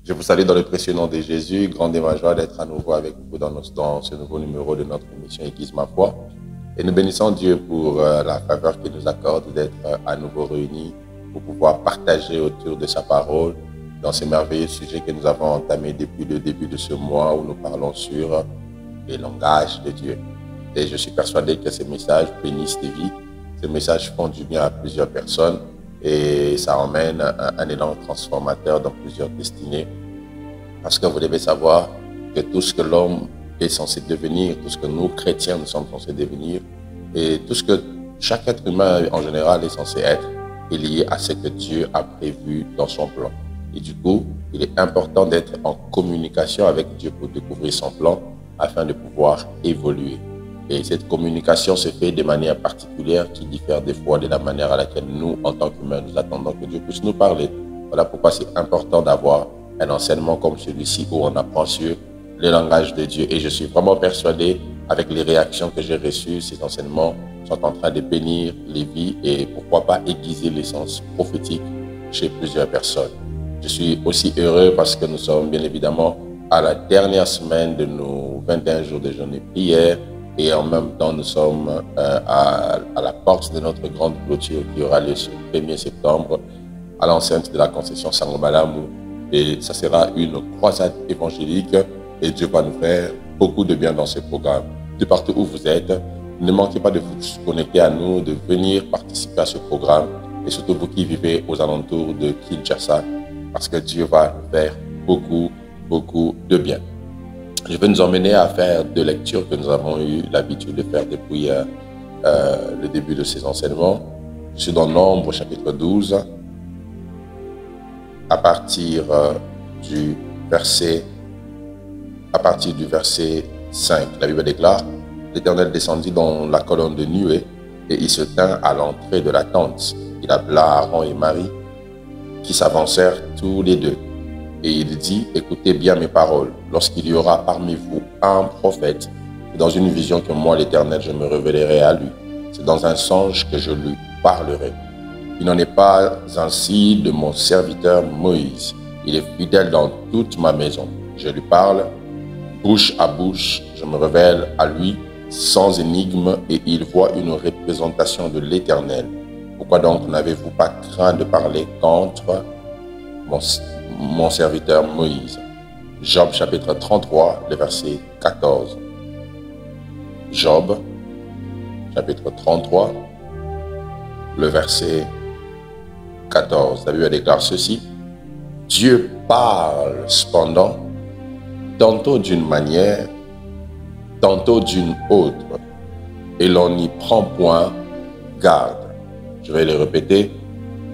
Je vous salue dans le précieux nom de Jésus. Grande est ma joie d'être à nouveau avec vous dans ce nouveau numéro de notre émission Aiguise ma foi. Et nous bénissons Dieu pour la faveur qu'il nous accorde d'être à nouveau réunis pour pouvoir partager autour de sa parole dans ces merveilleux sujets que nous avons entamés depuis le début de ce mois où nous parlons sur les langages de Dieu. Et je suis persuadé que ces messages bénissent des vies. Ces messages font du bien à plusieurs personnes et ça emmène un élan transformateur dans plusieurs destinées. Parce que vous devez savoir que tout ce que l'homme est censé devenir, tout ce que nous, chrétiens, nous sommes censés devenir, et tout ce que chaque être humain en général est censé être, est lié à ce que Dieu a prévu dans son plan. Et du coup, il est important d'être en communication avec Dieu pour découvrir son plan afin de pouvoir évoluer. Et cette communication se fait de manière particulière qui diffère des fois de la manière à laquelle nous, en tant qu'humains, nous attendons que Dieu puisse nous parler. Voilà pourquoi c'est important d'avoir un enseignement comme celui-ci où on apprend sur le langage de Dieu. Et je suis vraiment persuadé, avec les réactions que j'ai reçues, ces enseignements sont en train de bénir les vies et pourquoi pas aiguiser l'essence prophétique chez plusieurs personnes. Je suis aussi heureux parce que nous sommes bien évidemment à la dernière semaine de nos 21 jours de jeûne et prière. Et en même temps, nous sommes à la porte de notre grande clôture qui aura lieu le 1er septembre à l'enceinte de la concession Sangomalamou. Et ça sera une croisade évangélique et Dieu va nous faire beaucoup de bien dans ce programme. De partout où vous êtes, ne manquez pas de vous connecter à nous, de venir participer à ce programme et surtout vous qui vivez aux alentours de Kinshasa parce que Dieu va nous faire beaucoup de bien. Je vais nous emmener à faire deux lectures que nous avons eu l'habitude de faire depuis le début de ces enseignements. Je suis dans Nombre chapitre 12, à partir du verset 5. La Bible déclare: l'Éternel descendit dans la colonne de nuée et il se tint à l'entrée de la tente. Il appela Aaron et Marie qui s'avancèrent tous les deux. Et il dit: écoutez bien mes paroles. Lorsqu'il y aura parmi vous un prophète, c'est dans une vision que moi, l'Éternel, je me révélerai à lui. C'est dans un songe que je lui parlerai. Il n'en est pas ainsi de mon serviteur Moïse. Il est fidèle dans toute ma maison. Je lui parle bouche à bouche. Je me révèle à lui sans énigme et il voit une représentation de l'Éternel. Pourquoi donc n'avez-vous pas craint de parler contre mon serviteur Moïse? Job chapitre 33, le verset 14. Job chapitre 33, le verset 14. La Bible déclare ceci: Dieu parle cependant, tantôt d'une manière, tantôt d'une autre, et l'on n'y prend point garde. Je vais le répéter.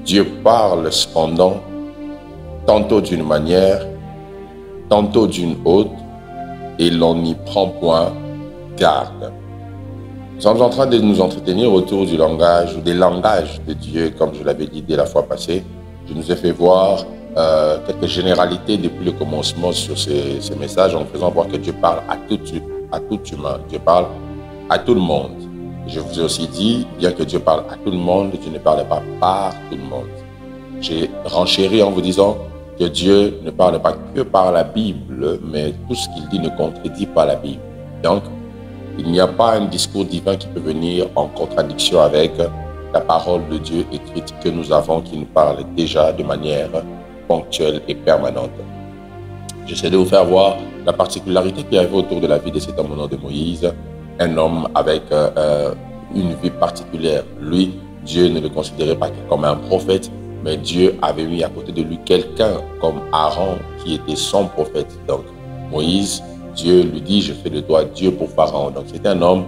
Dieu parle cependant, tantôt d'une manière, tantôt d'une autre, et l'on n'y prend point garde. Nous sommes en train de nous entretenir autour du langage ou des langages de Dieu, comme je l'avais dit dès la fois passée. Je nous ai fait voir quelques généralités depuis le commencement sur ces messages en faisant voir que Dieu parle à tout humain. Dieu parle à tout le monde. Je vous ai aussi dit, bien que Dieu parle à tout le monde, Dieu ne parle pas par tout le monde. J'ai renchéri en vous disant que Dieu ne parle pas que par la Bible, mais tout ce qu'il dit ne contredit pas la Bible. Donc, il n'y a pas un discours divin qui peut venir en contradiction avec la parole de Dieu écrite que nous avons, qui nous parle déjà de manière ponctuelle et permanente. J'essaie de vous faire voir la particularité qu'il y avait autour de la vie de cet homme au nom de Moïse, un homme avec une vie particulière. Lui, Dieu ne le considérait pas comme un prophète, mais Dieu avait mis à côté de lui quelqu'un comme Aaron qui était son prophète. Donc, Moïse, Dieu lui dit: je fais de toi Dieu pour Pharaon. Donc, c'était un homme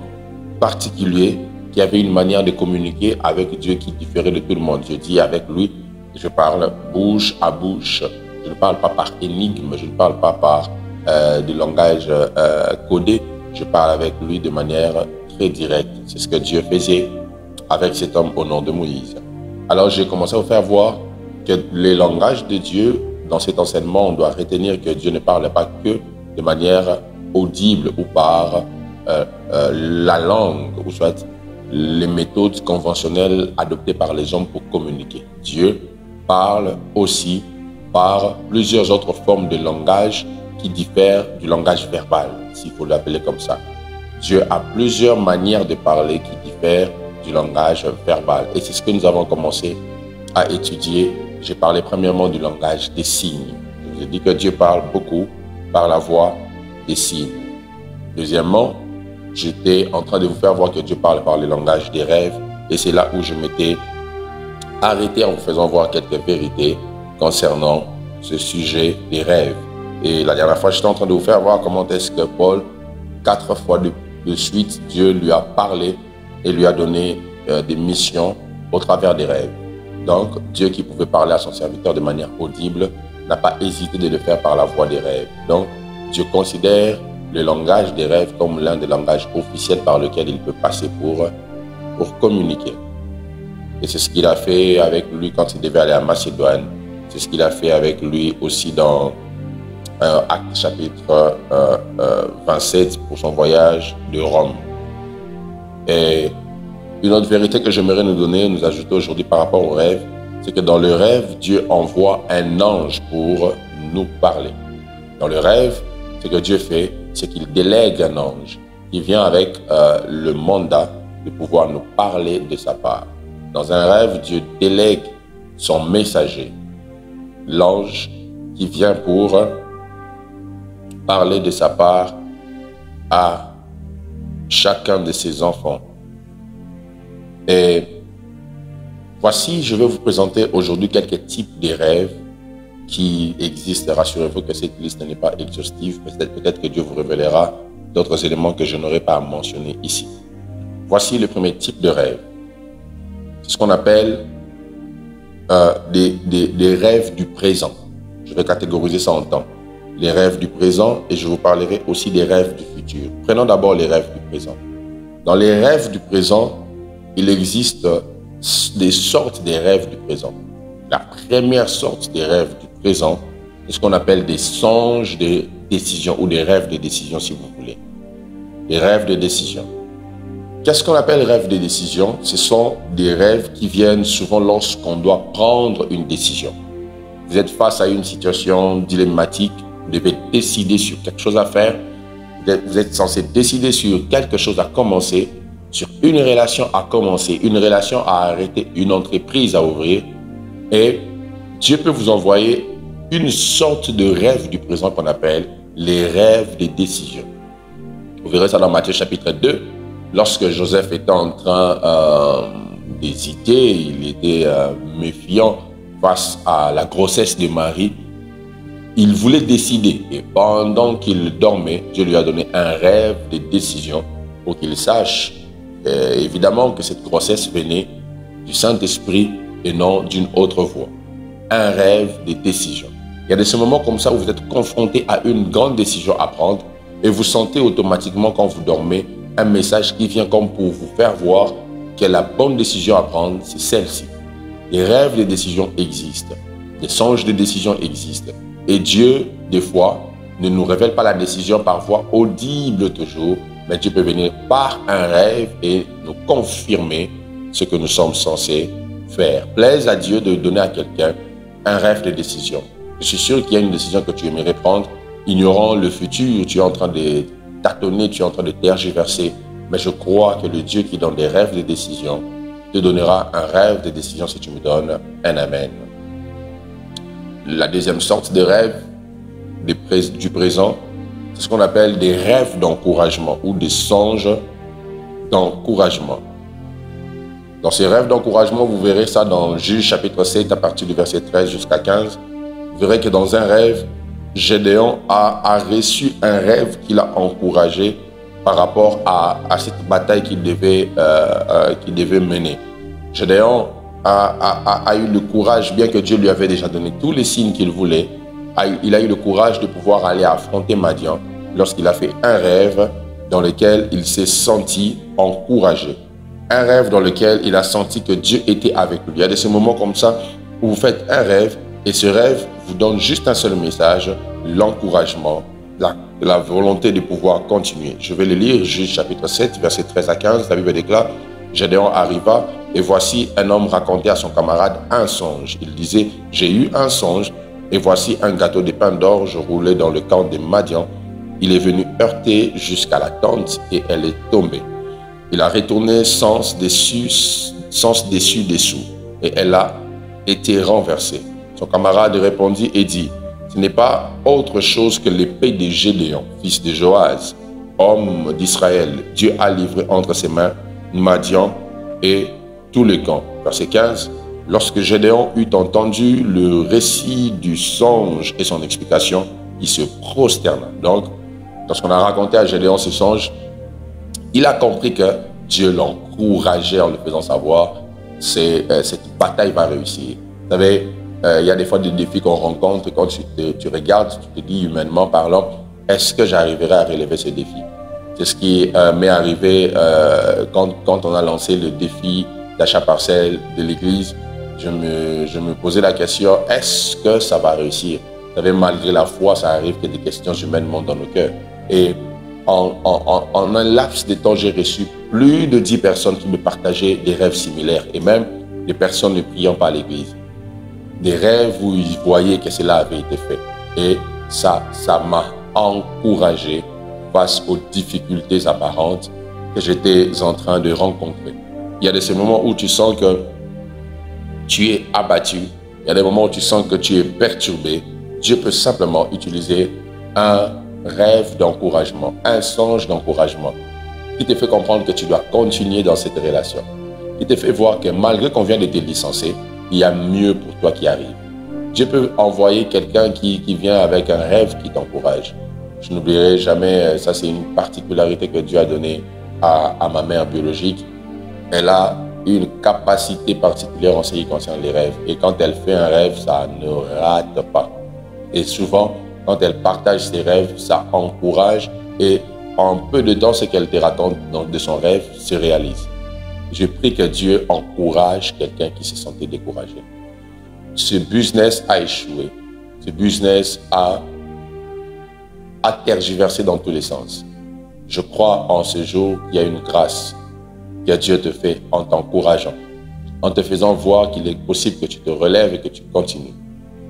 particulier qui avait une manière de communiquer avec Dieu qui différait de tout le monde. Dieu dit avec lui: je parle bouche à bouche. Je ne parle pas par énigme, je ne parle pas par du langage codé. Je parle avec lui de manière très directe. C'est ce que Dieu faisait avec cet homme au nom de Moïse. Alors, j'ai commencé à vous faire voir que les langages de Dieu, dans cet enseignement, on doit retenir que Dieu ne parle pas que de manière audible ou par la langue, ou soit les méthodes conventionnelles adoptées par les hommes pour communiquer. Dieu parle aussi par plusieurs autres formes de langage qui diffèrent du langage verbal, s'il faut l'appeler comme ça. Dieu a plusieurs manières de parler qui diffèrent du langage verbal. Et c'est ce que nous avons commencé à étudier. J'ai parlé premièrement du langage des signes. Je vous ai dit que Dieu parle beaucoup par la voie des signes. Deuxièmement, j'étais en train de vous faire voir que Dieu parle par le langage des rêves. Et c'est là où je m'étais arrêté en vous faisant voir quelques vérités concernant ce sujet des rêves. Et la dernière fois, j'étais en train de vous faire voir comment est-ce que Paul, 4 fois de suite, Dieu lui a parlé et lui a donné des missions au travers des rêves. Donc, Dieu qui pouvait parler à son serviteur de manière audible n'a pas hésité de le faire par la voie des rêves. Donc, Dieu considère le langage des rêves comme l'un des langages officiels par lequel il peut passer pour communiquer. Et c'est ce qu'il a fait avec lui quand il devait aller à Macédoine. C'est ce qu'il a fait avec lui aussi dans Actes chapitre 27 pour son voyage de Rome. Et une autre vérité que j'aimerais nous ajouter aujourd'hui par rapport au rêve, c'est que dans le rêve, Dieu envoie un ange pour nous parler. Dans le rêve, ce que Dieu fait, c'est qu'il délègue un ange qui vient avec le mandat de pouvoir nous parler de sa part. Dans un rêve, Dieu délègue son messager, l'ange qui vient pour parler de sa part à chacun de ses enfants. Et voici, je vais vous présenter aujourd'hui quelques types de rêves qui existent. Rassurez-vous que cette liste n'est pas exhaustive. Peut-être que Dieu vous révélera d'autres éléments que je n'aurai pas à mentionner ici. Voici le premier type de rêve. C'est ce qu'on appelle des rêves du présent. Je vais catégoriser ça en temps. Les rêves du présent et je vous parlerai aussi des rêves du futur. Prenons d'abord les rêves du présent. Dans les rêves du présent, il existe des sortes de rêves du présent. La première sorte des rêves du présent, c'est ce qu'on appelle des songes de décision ou des rêves de décision si vous voulez. Les rêves de décision. Qu'est-ce qu'on appelle rêves de décision? Ce sont des rêves qui viennent souvent lorsqu'on doit prendre une décision. Vous êtes face à une situation dilemmatique, vous devez décider sur quelque chose à faire, vous êtes censé décider sur quelque chose à commencer, sur une relation à commencer, une relation à arrêter, une entreprise à ouvrir. Et Dieu peut vous envoyer une sorte de rêve du présent qu'on appelle les rêves des décisions. Vous verrez ça dans Matthieu chapitre 2. Lorsque Joseph était en train d'hésiter, il était méfiant face à la grossesse de Marie. Il voulait décider. Et pendant qu'il dormait, Dieu lui a donné un rêve de décision pour qu'il sache évidemment que cette grossesse venait du Saint-Esprit et non d'une autre voie. Un rêve de décision. Il y a des moments comme ça où vous êtes confronté à une grande décision à prendre et vous sentez automatiquement quand vous dormez un message qui vient comme pour vous faire voir que la bonne décision à prendre, c'est celle-ci. Les rêves de décision existent. Des songes de décision existent. Et Dieu, des fois, ne nous révèle pas la décision par voie audible toujours, mais Dieu peut venir par un rêve et nous confirmer ce que nous sommes censés faire. Plaise à Dieu de donner à quelqu'un un rêve de décision. Je suis sûr qu'il y a une décision que tu aimerais prendre, ignorant le futur, tu es en train de tâtonner, tu es en train de tergiverser. Mais je crois que le Dieu qui donne des rêves de décision te donnera un rêve de décision si tu me donnes un amen. La deuxième sorte de rêve du présent, c'est ce qu'on appelle des rêves d'encouragement ou des songes d'encouragement. Dans ces rêves d'encouragement, vous verrez ça dans Juge chapitre 7 à partir du verset 13 jusqu'à 15. Vous verrez que dans un rêve, Gédéon a reçu un rêve qui l'a encouragé par rapport à cette bataille qu'il devait mener. Gédéon a eu le courage, bien que Dieu lui avait déjà donné tous les signes qu'il voulait, il a eu le courage de pouvoir aller affronter Madian lorsqu'il a fait un rêve dans lequel il s'est senti encouragé. Un rêve dans lequel il a senti que Dieu était avec lui. Il y a des moments comme ça où vous faites un rêve et ce rêve vous donne juste un seul message, l'encouragement, la volonté de pouvoir continuer. Je vais le lire, Juge chapitre 7, verset 13 à 15. La Bible déclare, Gédéon arriva et voici un homme racontait à son camarade un songe. Il disait, j'ai eu un songe Et voici un gâteau de pain d'orge roulé dans le camp des Madians. Il est venu heurter jusqu'à la tente et elle est tombée. Il a retourné sens dessus, et elle a été renversée. Son camarade répondit et dit, ce n'est pas autre chose que l'épée de Gédéon, fils de Joas, homme d'Israël. Dieu a livré entre ses mains Madian et tout le camp. Verset 15. Lorsque Gédéon eut entendu le récit du songe et son explication, il se prosterna. Donc, lorsqu'on a raconté à Gédéon ce songe, il a compris que Dieu l'encourageait en le faisant savoir cette bataille va réussir. Vous savez, il y a des fois des défis qu'on rencontre et quand tu regardes, tu te dis humainement parlant, est-ce que j'arriverai à relever ces défis? C'est ce qui m'est arrivé quand on a lancé le défi d'achat partiel de l'église. Je me posais la question, est-ce que ça va réussir? Vous savez, malgré la foi, ça arrive que des questions humaines montent dans nos cœurs. Et en un laps de temps, j'ai reçu plus de 10 personnes qui me partageaient des rêves similaires et même des personnes ne priant pas à l'église. Des rêves où ils voyaient que cela avait été fait. Et ça m'a encouragé face aux difficultés apparentes que j'étais en train de rencontrer. Il y a de ces moments où tu sens que tu es abattu. Il y a des moments où tu sens que tu es perturbé. Dieu peut simplement utiliser un rêve d'encouragement, un songe d'encouragement qui te fait comprendre que tu dois continuer dans cette relation, qui te fait voir que malgré qu'on vient de te licencier, il y a mieux pour toi qui arrive. Dieu peut envoyer quelqu'un qui vient avec un rêve qui t'encourage. Je n'oublierai jamais, ça c'est une particularité que Dieu a donnée à ma mère biologique. Elle a une capacité particulière en ce qui concerne les rêves. Et quand elle fait un rêve, ça ne rate pas. Et souvent, quand elle partage ses rêves, ça encourage et en peu de temps, ce qu'elle te raconte de son rêve se réalise. Je prie que Dieu encourage quelqu'un qui se sentait découragé. Ce business a échoué. Ce business a tergiversé dans tous les sens. Je crois en ce jour qu'il y a une grâce que Dieu te fait en t'encourageant, en te faisant voir qu'il est possible que tu te relèves et que tu continues.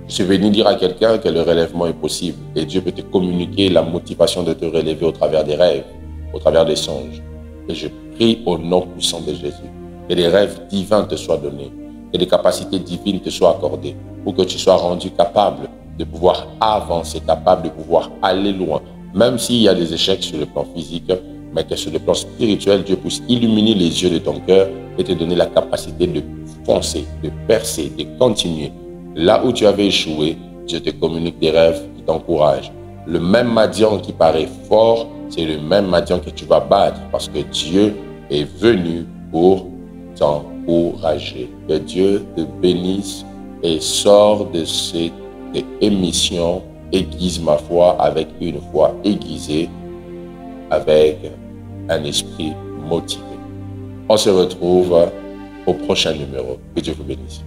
Je suis venu dire à quelqu'un que le relèvement est possible et Dieu peut te communiquer la motivation de te relever au travers des rêves, au travers des songes. Et je prie au nom puissant de Jésus que des rêves divins te soient donnés, que des capacités divines te soient accordées pour que tu sois rendu capable de pouvoir avancer, capable de pouvoir aller loin, même s'il y a des échecs sur le plan physique, mais que sur le plan spirituel, Dieu puisse illuminer les yeux de ton cœur et te donner la capacité de foncer, de percer, de continuer. Là où tu avais échoué, Dieu te communique des rêves qui t'encouragent. Le même Madian qui paraît fort, c'est le même Madian que tu vas battre parce que Dieu est venu pour t'encourager. Que Dieu te bénisse et sort de cette émission Aiguise ma foi avec une foi aiguisée, avec un esprit motivé. On se retrouve au prochain numéro. Que Dieu vous bénisse.